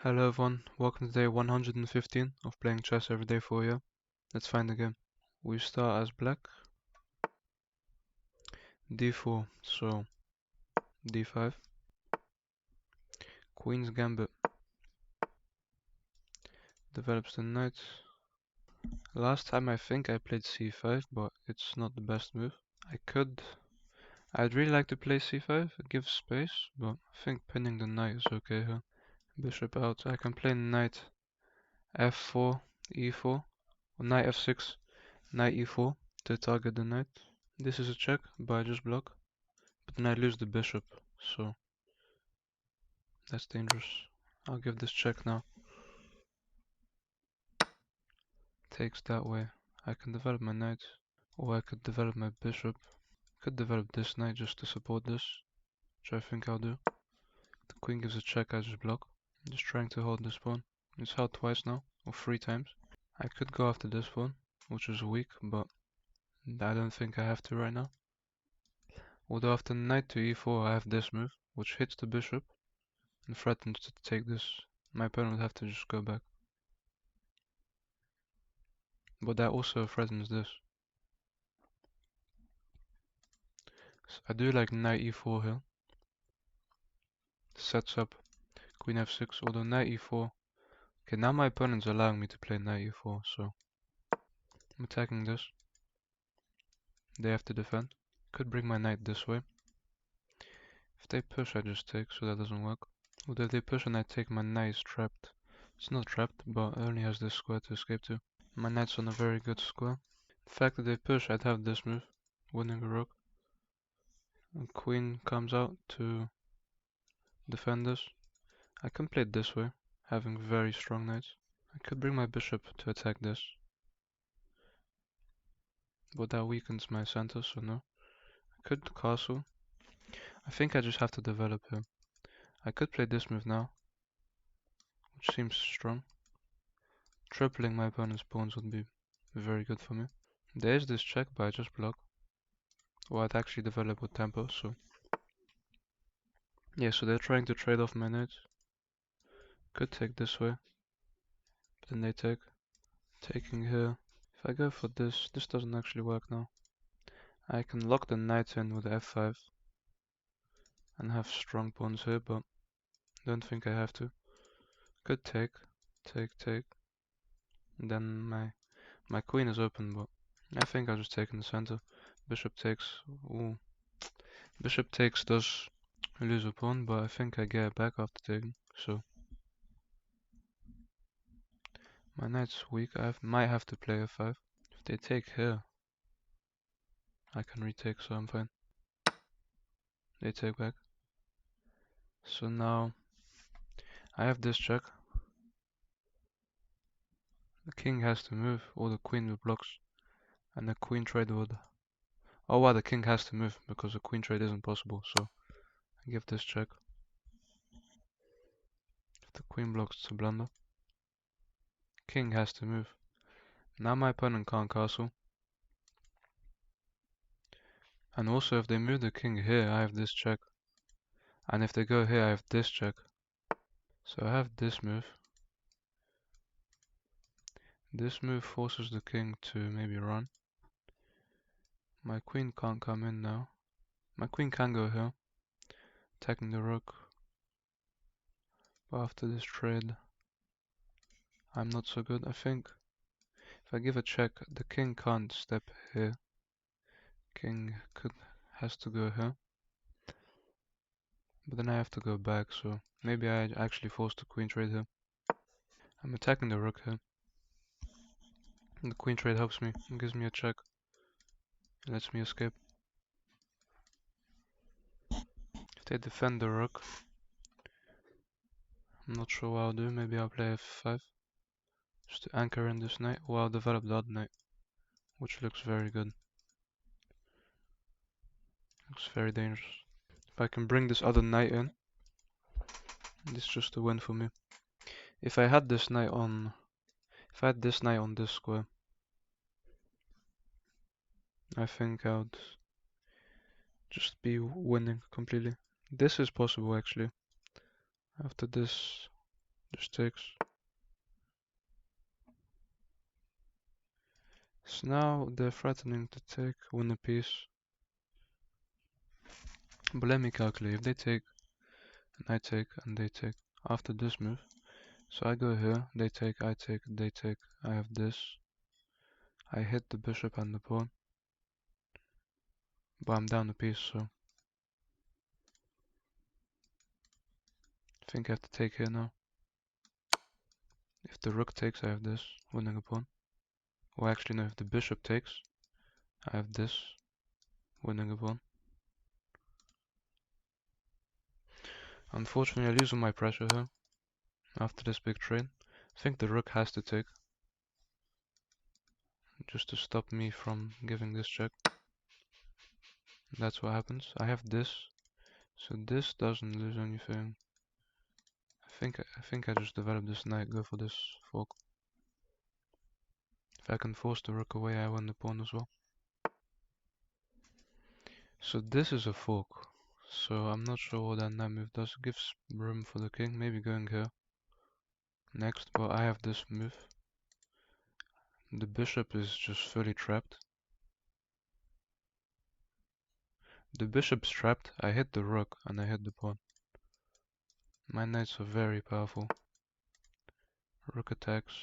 Hello everyone, welcome to day 115 of playing chess every day for you. Let's find the game. We start as black. D4, so D5. Queen's Gambit. Develops the knight. Last time I think I played C5, but it's not the best move. I'd really like to play C5, it gives space, but I think pinning the knight is okay here. Bishop out, I can play knight F4, E4, or knight F6, knight E4 to target the knight. This is a check, but I just block. But then I lose the bishop, so that's dangerous. I'll give this check now. Takes that way. I can develop my knight, or I could develop my bishop. Could develop this knight just to support this, which I think I'll do. The queen gives a check, I just block. I'm just trying to hold this pawn. It's held twice now, or 3 times. I could go after this pawn, which is weak, but I don't think I have to right now. Although after knight to e4 I have this move, which hits the bishop and threatens to take this. My opponent would have to just go back. But that also threatens this. So I do like knight e4 here. Sets up queen f6, although knight e4. Okay, now my opponent's allowing me to play knight e4, so I'm attacking this. They have to defend. Could bring my knight this way. If they push, I just take, so that doesn't work. Although if they push and I take, my knight is trapped. It's not trapped, but it only has this square to escape to. My knight's on a very good square. The fact that they push, I'd have this move, winning a rook. And queen comes out to defend this. I can play it this way, having very strong knights. I could bring my bishop to attack this. But that weakens my center, so no. I could castle. I think I just have to develop him. I could play this move now, which seems strong. Tripling my opponent's pawns would be very good for me. There is this check, but I just block. Or I'd actually develop with tempo, so. Yeah, so they're trying to trade off my knights. Could take this way. But then they take. Taking here. If I go for this, this doesn't actually work now. I can lock the knight in with f5 and have strong pawns here, but don't think I have to. Could take. And then my queen is open, but I think I'll just take in the center. Bishop takes. Ooh. Bishop takes does lose a pawn, but I think I get it back after taking, so. My knight's weak, might have to play f5. If they take here, I can retake, so I'm fine. They take back. So now, I have this check. The king has to move, or the queen blocks, and the queen trade would. Oh wow, the king has to move, because the queen trade isn't possible, so I give this check. If the queen blocks, it's a blunder. King has to move. Now my opponent can't castle. And also if they move the king here, I have this check. And if they go here, I have this check. So I have this move. This move forces the king to maybe run. My queen can't come in now. My queen can go here, attacking the rook. But after this trade, I'm not so good. I think if I give a check, the king can't step here. King has to go here. But then I have to go back, so maybe I actually force the queen trade here. I'm attacking the rook here. And the queen trade helps me and gives me a check. It lets me escape. If they defend the rook, I'm not sure what I'll do. Maybe I'll play f5 just to anchor in this knight, or I'll develop the other knight, which looks very good. Looks very dangerous. If I can bring this other knight in, this is just a win for me. If I had this knight on this square, I think I would just be winning completely. This is possible actually. After this Just takes. So now they're threatening to take, win a piece. But let me calculate. If they take, and I take, and they take after this move. So I go here, they take, I take, they take, I have this. I hit the bishop and the pawn. But I'm down a piece, so I think I have to take here now. If the rook takes, I have this, winning a pawn. Or actually no, if the bishop takes, I have this, winning a pawn. Unfortunately, I lose on my pressure here. After this big trade, I think the rook has to take. Just to stop me from giving this check. That's what happens. I have this, so this doesn't lose anything. I think I just develop this knight, go for this fork. If I can force the rook away, I win the pawn as well. So this is a fork. So I'm not sure what that knight move does. It gives room for the king, maybe going here next, but I have this move. The bishop is just fully trapped. The bishop's trapped, I hit the rook and I hit the pawn. My knights are very powerful. Rook attacks.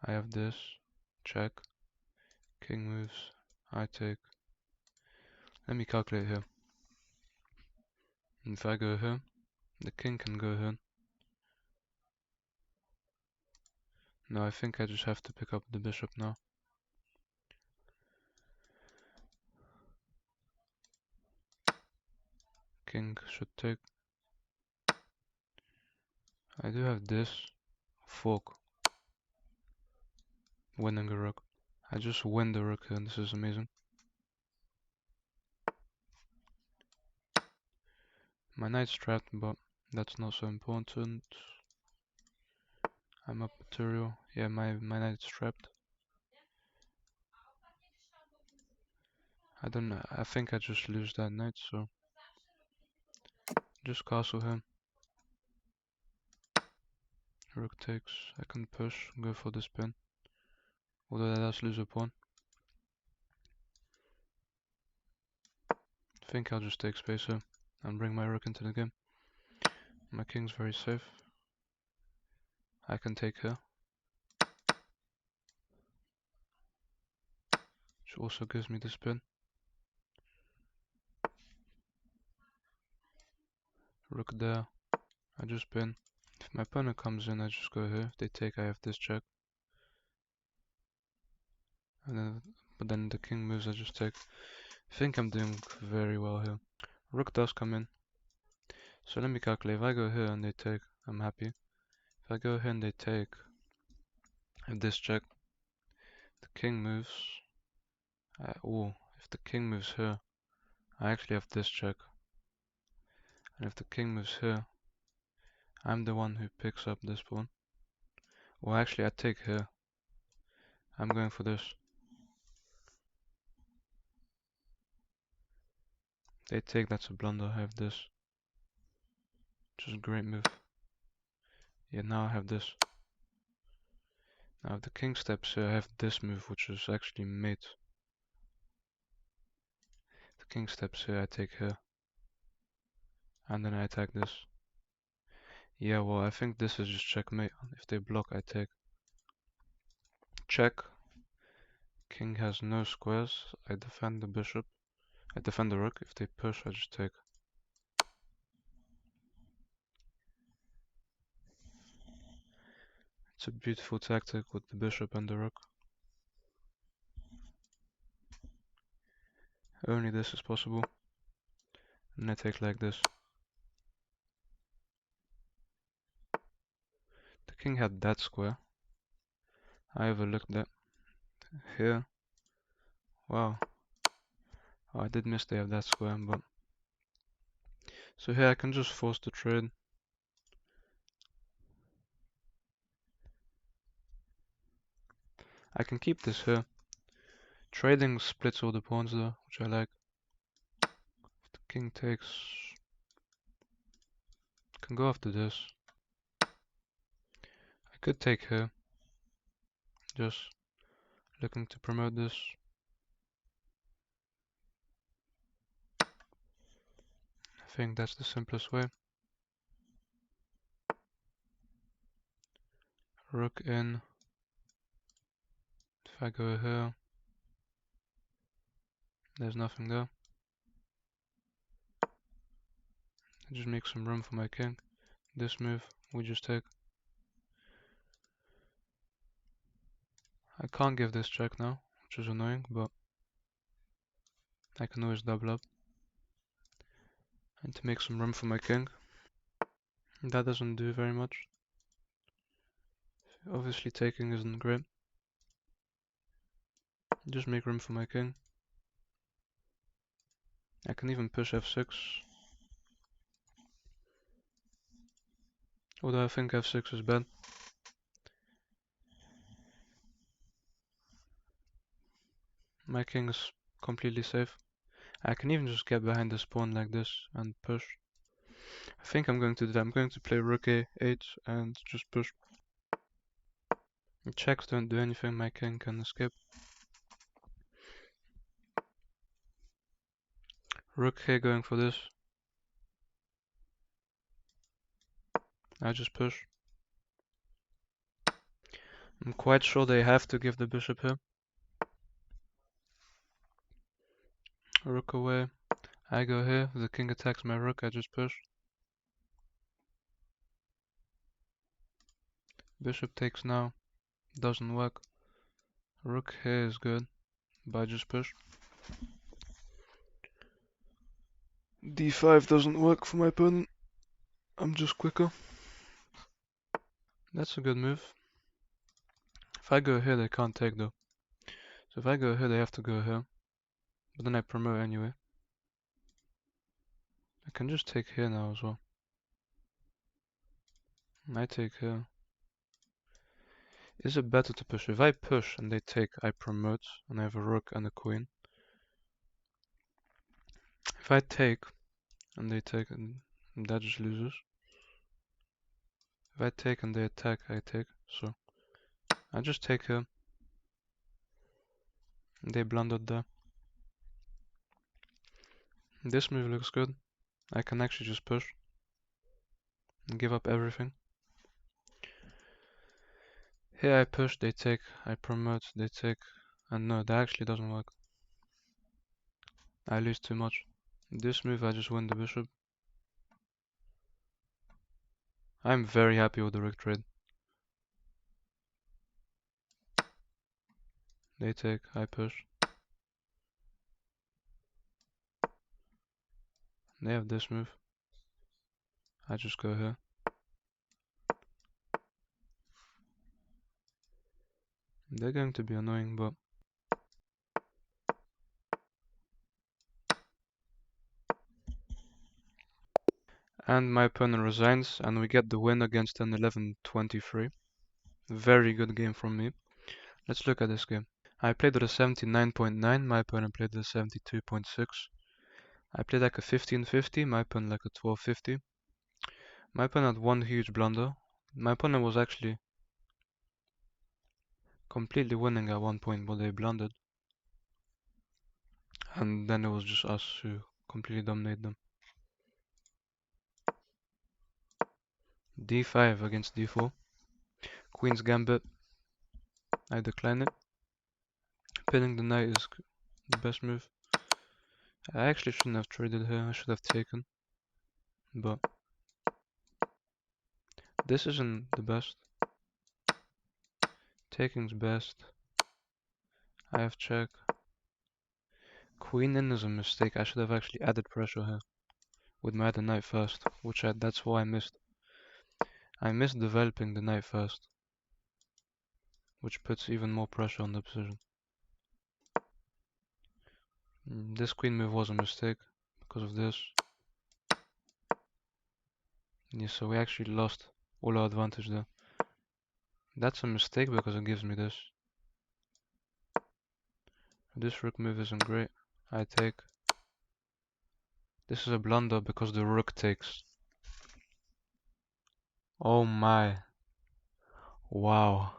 I have this. Check. King moves. I take. Let me calculate here. If I go here, the king can go here. No, I think I just have to pick up the bishop now. King should take. I do have this. Fork. Winning a rook. I just win the rook here, and this is amazing. My knight's trapped, but that's not so important. I'm up material. Yeah, my knight's trapped. I don't know. I think I just lose that knight, so just castle him. Rook takes. I can push, go for the spin. Although that does lose a pawn. I think I'll just take space here and bring my rook into the game. My king's very safe. I can take here. Which also gives me the spin. Rook there. I just spin. If my opponent comes in, I just go here. If they take, I have this check. But then the king moves, I just take. I think I'm doing very well here. Rook does come in. So let me calculate. If I go here and they take, I'm happy. If I go here and they take, I have this check. The king moves. If the king moves here, I actually have this check. And if the king moves here, I'm the one who picks up this pawn. Well, actually, I take here. I'm going for this. They take, that's a blunder. I have this. Which is a great move. Yeah, now I have this. Now if the king steps here, I have this move, which is actually mate. If the king steps here, I take here. And then I attack this. Yeah, well, I think this is just checkmate. If they block, I take. Check. King has no squares. I defend the bishop. I defend the rook. If they push, I just take. It's a beautiful tactic with the bishop and the rook. Only this is possible. And I take like this. The king had that square. I overlooked that. Here. Wow. Oh, I did miss they have that square, but... So here I can just force the trade. I can keep this here. Trading splits all the pawns though, which I like. If the king takes... Can go after this. Could take here. Just looking to promote this. I think that's the simplest way. Rook in. If I go here, there's nothing there. I just make some room for my king. This move, we just take. I can't give this check now, which is annoying, but I can always double up. And to make some room for my king. That doesn't do very much. Obviously taking isn't great. Just make room for my king. I can even push f6. Although I think f6 is bad. My king is completely safe. I can even just get behind this pawn like this and push. I think I'm going to do that. I'm going to play rook a8 and just push. The checks don't do anything, my king can escape. Rook here going for this. I just push. I'm quite sure they have to give the bishop here. Rook away. I go here. The king attacks my rook. I just push. Bishop takes now. Doesn't work. Rook here is good, but I just push. d5 doesn't work for my opponent. I'm just quicker. That's a good move. If I go here, they can't take though. So if I go here, they have to go here. But then I promote anyway. I can just take here now as well. I take here. Is it better to push? If I push and they take, I promote and I have a rook and a queen. If I take and they take, and that just loses. If I take and they attack, I take. So I just take here. They blundered there. This move looks good. I can actually just push and give up everything. Here I push, they take, I promote, they take, and no, that actually doesn't work. I lose too much. This move I just win the bishop. I'm very happy with the rook trade. They take, I push. They have this move. I just go here. They're going to be annoying, but and my opponent resigns, and we get the win against an 11-23. Very good game from me. Let's look at this game. I played at a 79.9, my opponent played at a 72.6. I played like a 1550, my opponent like a 1250. My opponent had one huge blunder. My opponent was actually completely winning at one point, but they blundered. And then it was just us who completely dominated them. d5 against d4. Queen's gambit. I decline it. Pinning the knight is the best move. I actually shouldn't have traded here, I should have taken. But this isn't the best. Taking's best. I have check. Queen in is a mistake. I should have actually added pressure here with my other knight first, that's why I missed. I missed developing the knight first, which puts even more pressure on the position. This queen move was a mistake because of this. Yeah, so we actually lost all our advantage there. That's a mistake because it gives me this. This rook move isn't great. I take. This is a blunder because the rook takes. Oh my. Wow.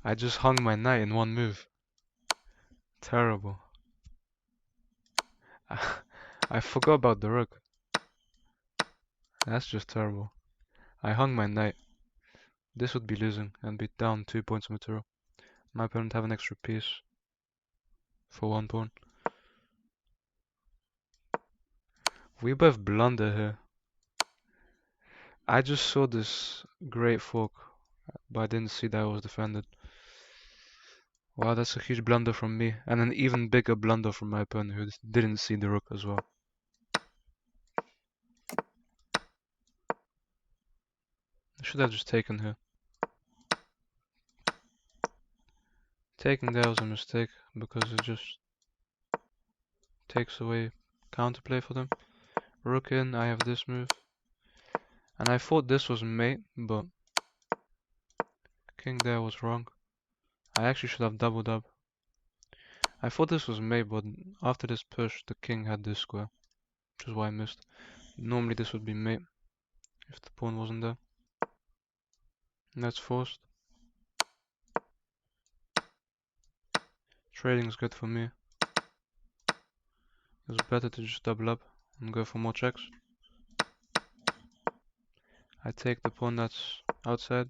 I just hung my knight in one move. Terrible. I forgot about the rook. That's just terrible. I hung my knight. This would be losing and be down 2 points of material. My opponent have an extra piece for 1 pawn. We both blunder here. I just saw this great fork, but I didn't see that it was defended. Wow, that's a huge blunder from me, and an even bigger blunder from my opponent who didn't see the rook as well. I should have just taken here. Taking that was a mistake because it just takes away counterplay for them. Rook in, I have this move. And I thought this was mate, but king there was wrong. I actually should have doubled up. I thought this was mate, but after this push, the king had this square, which is why I missed. Normally this would be mate if the pawn wasn't there. And that's forced. Trading is good for me. It's better to just double up and go for more checks. I take the pawn that's outside,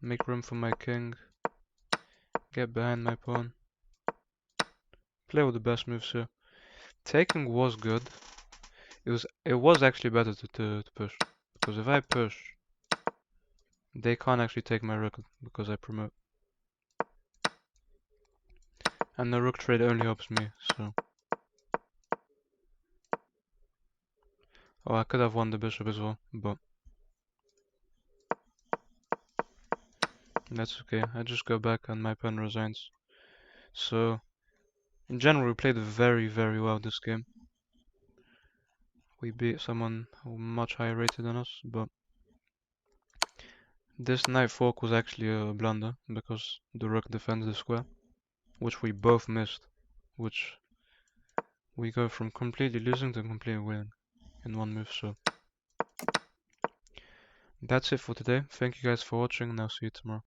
make room for my king, get behind my pawn, play with the best moves here. Taking was good. It was actually better to push, because if I push, they can't actually take my rook because I promote. And the rook trade only helps me, so. Oh, I could have won the bishop as well, but that's okay. I just go back and my pawn resigns. So, in general, we played very, very well this game. We beat someone much higher rated than us, but this knight fork was actually a blunder because the rook defends the square, which we both missed, which we go from completely losing to completely winning in one move. So that's it for today. Thank you guys for watching, and I'll see you tomorrow.